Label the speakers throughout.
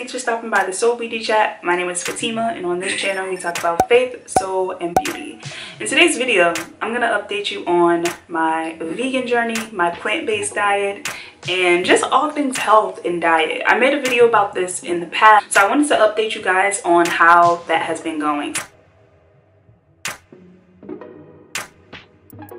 Speaker 1: thanks for stopping by the Soul Beauty Chat. My name is Fatima, and on this channel we talk about faith, soul, and beauty. In today's video, I'm going to update you on my vegan journey, my plant-based diet, and just all things health and diet. I made a video about this in the past, so I wanted to update you guys on how that has been going.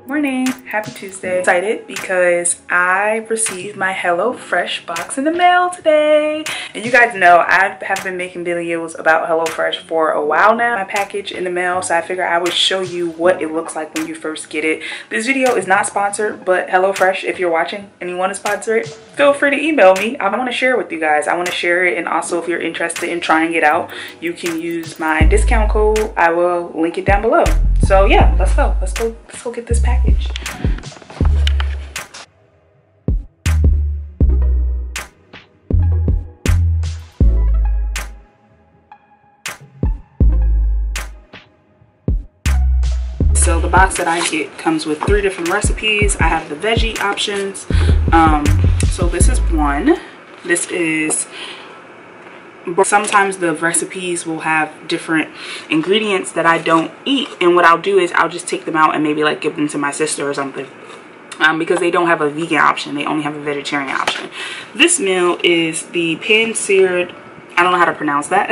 Speaker 1: Morning, happy Tuesday. Excited because I received my HelloFresh box in the mail today. And you guys know I have been making videos about HelloFresh for a while now. My package in the mail, so I figured I would show you what it looks like when you first get it. This video is not sponsored, but HelloFresh, if you're watching and you want to sponsor it, feel free to email me. I want to share it with you guys. I want to share it, and also if you're interested in trying it out, you can use my discount code. I will link it down below. So yeah, let's go get this package. So the box that I get comes with 3 different recipes. I have the veggie options. So this is one. This is, sometimes the recipes will have different ingredients that I don't eat, and what I'll do is I'll just take them out and maybe like give them to my sister or something, because they don't have a vegan option, they only have a vegetarian option. This meal is the pan-seared, I don't know how to pronounce that,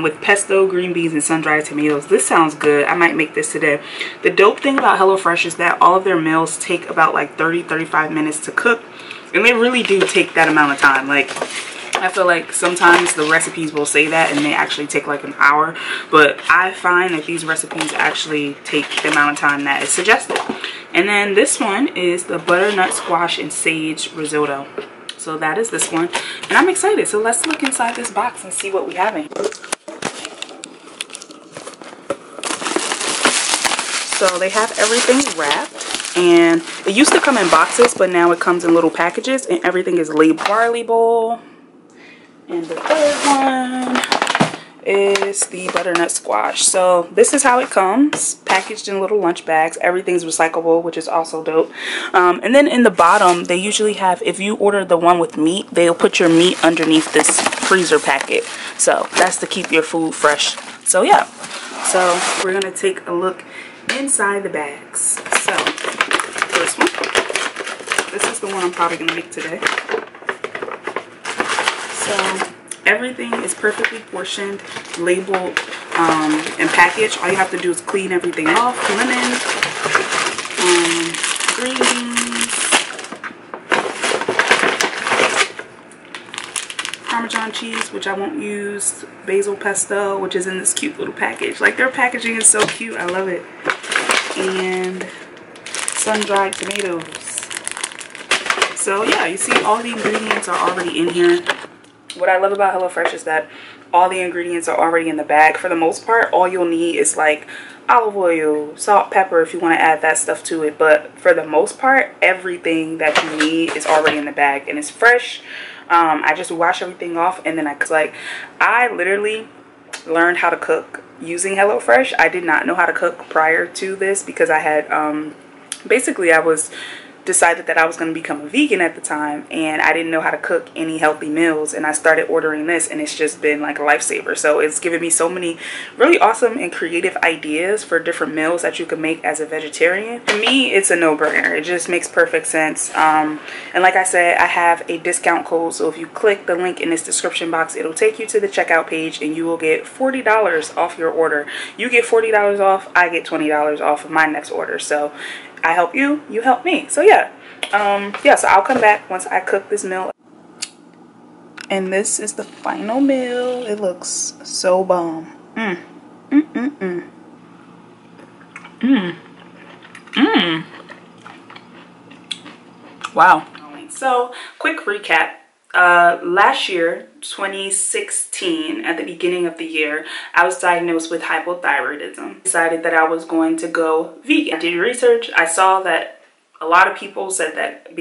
Speaker 1: with pesto, green beans, and sun-dried tomatoes. This sounds good. I might make this today. The dope thing about HelloFresh is that all of their meals take about like 30-35 minutes to cook, and they really do take that amount of time. Like, I feel like sometimes the recipes will say that and they actually take like an hour, but I find that these recipes actually take the amount of time that is suggested. And then this one is the butternut squash and sage risotto. So that is this one, and I'm excited. So let's look inside this box and see what we have in here. So they have everything wrapped, and it used to come in boxes, but now it comes in little packages, and everything is labeled. Barley bowl. And the third one is the butternut squash. So this is how it comes, packaged in little lunch bags. Everything's recyclable, which is also dope. And then in the bottom, they usually have, if you order the one with meat, they'll put your meat underneath this freezer packet. So that's to keep your food fresh. So yeah, so we're gonna take a look inside the bags. So first one, this is the one I'm probably gonna make today. So everything is perfectly portioned, labeled, and packaged. All you have to do is clean everything off. Lemon, green beans, Parmesan cheese, which I won't use, basil pesto, which is in this cute little package. Like, their packaging is so cute. I love it. And sun-dried tomatoes. So yeah, you see all the ingredients are already in here. What I love about HelloFresh is that all the ingredients are already in the bag. For the most part, all you'll need is like olive oil, salt, pepper if you want to add that stuff to it. But for the most part, everything that you need is already in the bag and it's fresh. I just wash everything off, and then I literally learned how to cook using HelloFresh. I did not know how to cook prior to this because I had basically I was decided that I was going to become a vegan at the time, and I didn't know how to cook any healthy meals, and I started ordering this, and it's just been like a lifesaver. So it's given me so many really awesome and creative ideas for different meals that you can make as a vegetarian. For me, it's a no-brainer. It just makes perfect sense. And like I said, I have a discount code, so if you click the link in this description box, it'll take you to the checkout page, and you will get $40 off your order. You get $40 off, I get $20 off of my next order. So I help you, you help me. So yeah, so I'll come back once I cook this meal. And this is the final meal. It looks so bomb. Wow. So quick recap. Last year, 2016, at the beginning of the year, I was diagnosed with hypothyroidism. Decided that I was going to go vegan. I did research. I saw that a lot of people said that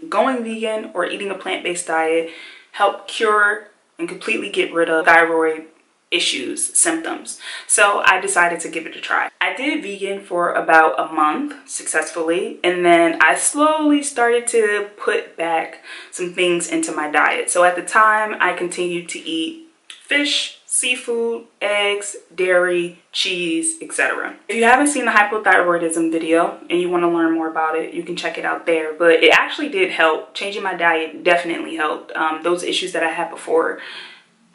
Speaker 1: going vegan or eating a plant-based diet helped cure and completely get rid of thyroid issues, symptoms. So I decided to give it a try. I did vegan for about a month successfully, and then I slowly started to put back some things into my diet. So at the time, I continued to eat fish, seafood, eggs, dairy, cheese, etc. If you haven't seen the hypothyroidism video and you want to learn more about it, you can check it out there. But it actually did help. Changing my diet definitely helped. Those issues that I had before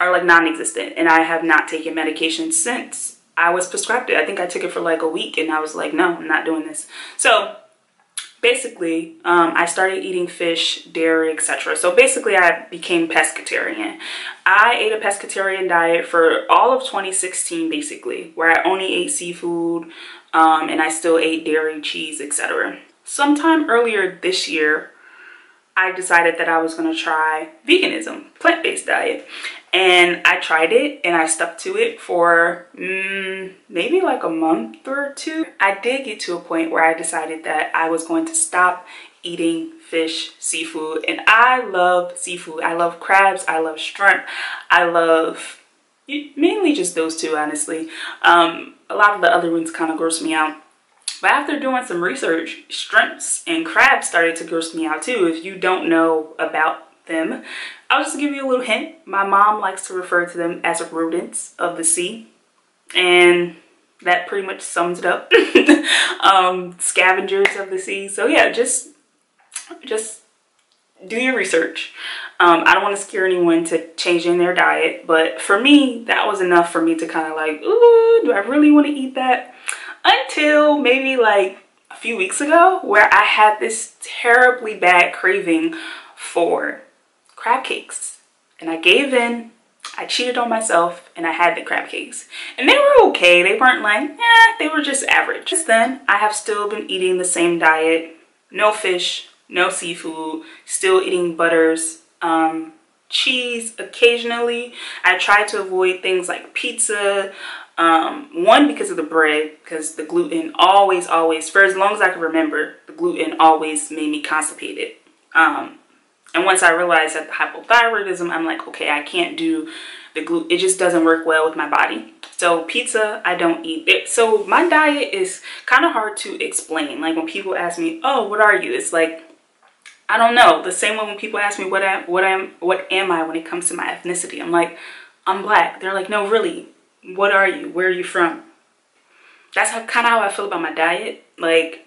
Speaker 1: are like non-existent, and I have not taken medication since I was prescribed it. I think I took it for like a week and I was like, no, I'm not doing this. So basically, I started eating fish, dairy, etc. So basically, I became pescatarian. I ate a pescatarian diet for all of 2016, basically, where I only ate seafood, and I still ate dairy, cheese, etc. Sometime earlier this year, I decided that I was going to try veganism, plant-based diet. And I tried it and I stuck to it for maybe like a month or two. I did get to a point where I decided that I was going to stop eating fish, seafood. And I love seafood. I love crabs. I love shrimp. I love mainly just those two, honestly. A lot of the other ones kind of gross me out. But after doing some research, shrimps and crabs started to gross me out too. If you don't know about them, I'll just give you a little hint. My mom likes to refer to them as rodents of the sea, and that pretty much sums it up. Scavengers of the sea. So yeah, just do your research. I don't want to scare anyone to changing their diet, but for me, that was enough for me to kind of like, ooh, do I really want to eat that? Until maybe like a few weeks ago, where I had this terribly bad craving for crab cakes, and I gave in. I cheated on myself and I had the crab cakes, and they were okay. They weren't like, they were just average. Since then, I have still been eating the same diet. No fish, no seafood, still eating butters, cheese occasionally. I try to avoid things like pizza, one, because of the bread, because the gluten always, for as long as I can remember, the gluten always made me constipated. And once I realized that the hypothyroidism, I'm like, okay, I can't do the gluten. It just doesn't work well with my body. So pizza, I don't eat it. So my diet is kind of hard to explain. Like when people ask me, oh, what are you? It's like, I don't know. The same way when people ask me what am I when it comes to my ethnicity? I'm like, I'm black. They're like, no, really, what are you? Where are you from? That's kind of how I feel about my diet. Like,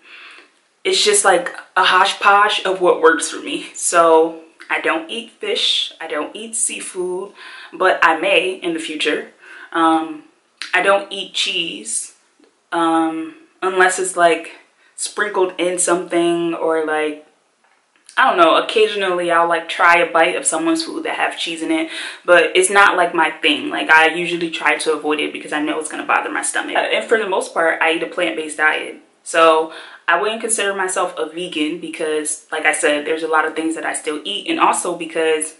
Speaker 1: it's just like a hodgepodge of what works for me. So I don't eat fish. I don't eat seafood, but I may in the future. I don't eat cheese unless it's like sprinkled in something, or like, I don't know, occasionally I'll like try a bite of someone's food that have cheese in it, but it's not like my thing. Like I usually try to avoid it because I know it's going to bother my stomach. And for the most part, I eat a plant-based diet. So I wouldn't consider myself a vegan because, like I said, there's a lot of things that I still eat, and also because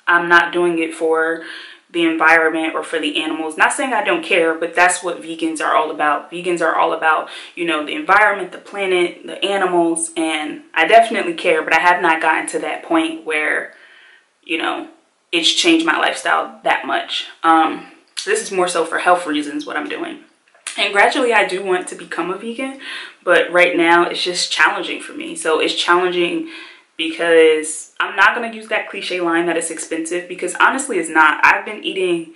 Speaker 1: I'm not doing it for the environment or for the animals. Not saying I don't care, but that's what vegans are all about. Vegans are all about, you know, the environment, the planet, the animals, and I definitely care, but I have not gotten to that point where, you know, it's changed my lifestyle that much. This is more so for health reasons what I'm doing. And gradually I do want to become a vegan, but right now it's just challenging for me. So it's challenging because I'm not going to use that cliche line that it's expensive, because honestly it's not. I've been eating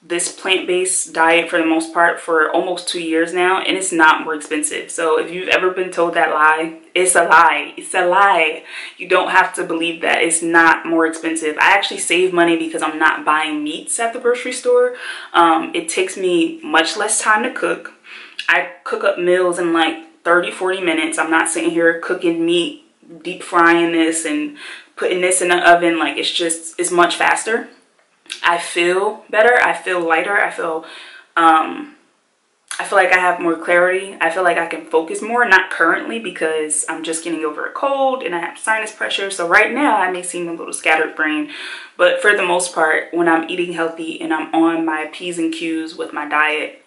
Speaker 1: this plant-based diet for the most part for almost 2 years now, and it's not more expensive. So if you've ever been told that lie, it's a lie. It's a lie. You don't have to believe that. It's not more expensive. I actually save money because I'm not buying meats at the grocery store. It takes me much less time to cook. I cook up meals in like 30-40 minutes. I'm not sitting here cooking meat, deep frying this and putting this in the oven. Like it's much faster. I feel better. I feel lighter. I feel like I have more clarity. I feel like I can focus more. Not currently, because I'm just getting over a cold and I have sinus pressure. So right now I may seem a little scattered brain, but for the most part, when I'm eating healthy and I'm on my P's and Q's with my diet,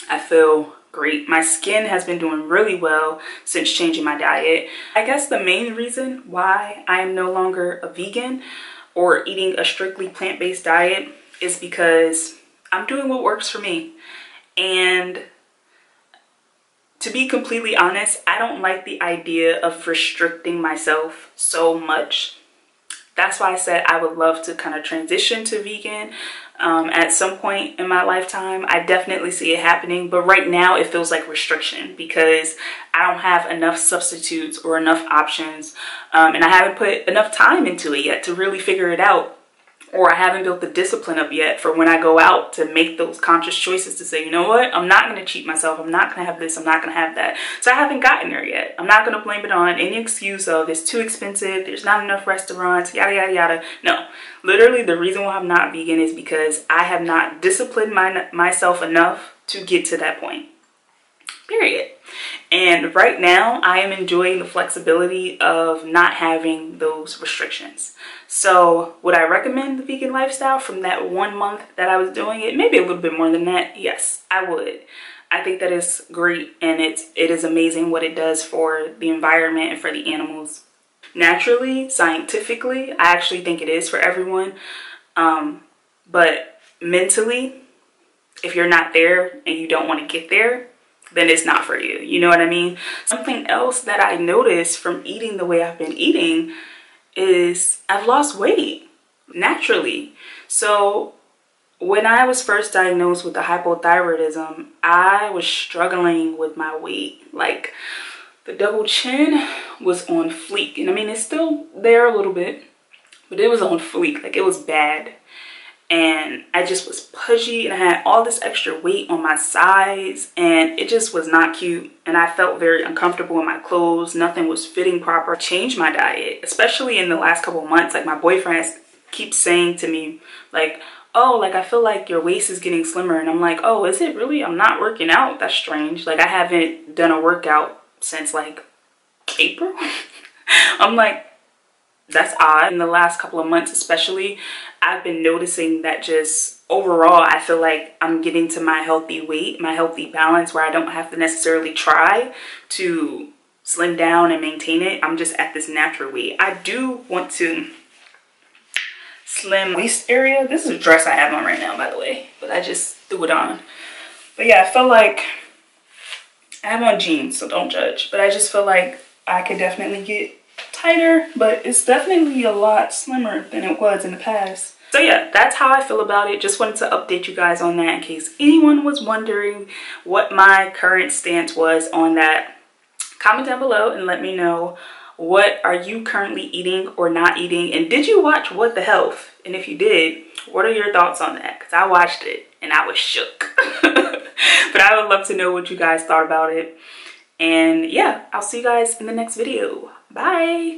Speaker 1: I feel great. My skin has been doing really well since changing my diet. I guess the main reason why I am no longer a vegan or eating a strictly plant-based diet is because I'm doing what works for me. And to be completely honest, I don't like the idea of restricting myself so much. That's why I said I would love to kind of transition to vegan at some point in my lifetime. I definitely see it happening, but right now it feels like restriction because I don't have enough substitutes or enough options, and I haven't put enough time into it yet to really figure it out. Or I haven't built the discipline up yet for when I go out to make those conscious choices to say, you know what, I'm not going to cheat myself. I'm not going to have this. I'm not going to have that. So I haven't gotten there yet. I'm not going to blame it on any excuse of it's too expensive, there's not enough restaurants, yada, yada, yada. No, literally the reason why I'm not vegan is because I have not disciplined myself enough to get to that point. Period. And right now I am enjoying the flexibility of not having those restrictions. So would I recommend the vegan lifestyle from that 1 month that I was doing it? Maybe a little bit more than that. Yes, I would. I think that is great, and it is amazing what it does for the environment and for the animals. Naturally, scientifically, I actually think it is for everyone. But mentally, if you're not there and you don't want to get there, then it's not for you. You know what I mean? Something else that I noticed from eating the way I've been eating is I've lost weight naturally. So when I was first diagnosed with the hypothyroidism, I was struggling with my weight. Like the double chin was on fleek. And I mean, it's still there a little bit, but it was on fleek. Like it was bad. And I just was pudgy and I had all this extra weight on my sides and it just was not cute. And I felt very uncomfortable in my clothes. Nothing was fitting proper. I changed my diet, especially in the last couple of months. Like my boyfriend keeps saying to me like, oh, like I feel like your waist is getting slimmer. And I'm like, oh, is it really? I'm not working out. That's strange. Like I haven't done a workout since like April. I'm like, that's odd. In the last couple of months especially, I've been noticing that just overall I feel like I'm getting to my healthy weight, my healthy balance, where I don't have to necessarily try to slim down and maintain it. I'm just at this natural weight. I do want to slim waist area. This is a dress I have on right now, by the way, but I just threw it on. But yeah, I feel like I have on jeans, so don't judge, but I just feel like I could definitely get tighter, but it's definitely a lot slimmer than it was in the past. So yeah, that's how I feel about it. Just wanted to update you guys on that in case anyone was wondering what my current stance was on that. Comment down below and let me know, what are you currently eating or not eating, and did you watch What the Health? And if you did, what are your thoughts on that? Because I watched it and I was shook. But I would love to know what you guys thought about it. And yeah, I'll see you guys in the next video. Bye.